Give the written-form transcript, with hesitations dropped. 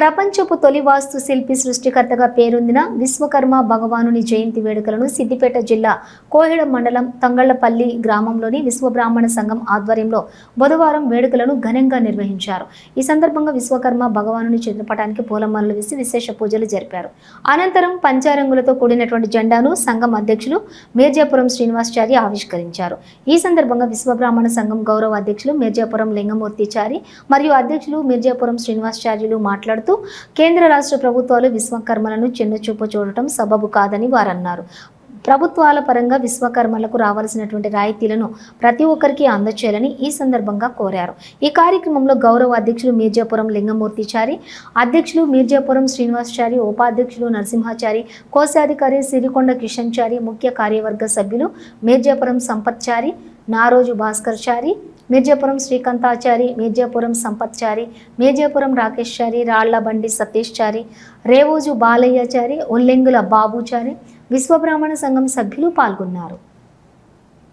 ప్రపంచపు తొలి వాస్తు శిల్పి సృష్టికర్తగా పేరొందిన విశ్వకర్మ భగవానుని జయంతి వేడుకలను సిద్దిపేట జిల్లా కోహెడ మండలం తంగళ్లపల్లి గ్రామంలోని విశ్వబ్రాహ్మణ సంఘం ఆధ్వర్యంలో బుధవారం వేడుకలను ఘనంగా నిర్వహించారు. ఈ సందర్భంగా విశ్వకర్మ భగవానుని చిత్రపటానికి పూలమాలలు వేసి విశేష పూజలు జరిపారు. అనంతరం పంచారంగులతో కూడినటువంటి జెండాను సంఘం అధ్యక్షులు మీర్జాపురం శ్రీనివాసచారి ఆవిష్కరించారు. ఈ సందర్భంగా విశ్వబ్రాహ్మణ సంఘం గౌరవ అధ్యక్షులు మీర్జాపురం లింగమూర్తిచారి మరియు అధ్యక్షులు మీర్జాపురం శ్రీనివాసచార్యులు మాట్లాడుతూ కేంద్ర రాష్ట్ర ప్రభుత్వాలు విశ్వకర్మలను చిన్నచూపు చూడటం సబబు కాదని వారన్నారు. ప్రభుత్వాల పరంగా విశ్వకర్మలకు రావాల్సినటువంటి రాయితీలను ప్రతి ఒక్కరికి అందచేయాలని ఈ సందర్భంగా కోరారు. ఈ కార్యక్రమంలో గౌరవ అధ్యక్షులు మీర్జాపురం లింగమూర్తిచారి, అధ్యక్షులు మీర్జాపురం శ్రీనివాసచారి, ఉపాధ్యక్షులు నరసింహాచారి, కోశాధికారి సిరికొండ కిషన్చారి, ముఖ్య కార్యవర్గ సభ్యులు మీర్జాపురం సంపత్చారి, నారోజు భాస్కర్చారి, మీర్జాపురం శ్రీకాంతాచారి, మీర్జాపురం సంపత్చారి, మీర్జాపురం రాకేశ్చారి, రాళ్లబండి సతీష్చారి, రేవోజు బాలయ్యచారి, ఉల్లెంగుల బాబుచారి, విశ్వబ్రాహ్మణ సంఘం సభ్యులు పాల్గొన్నారు.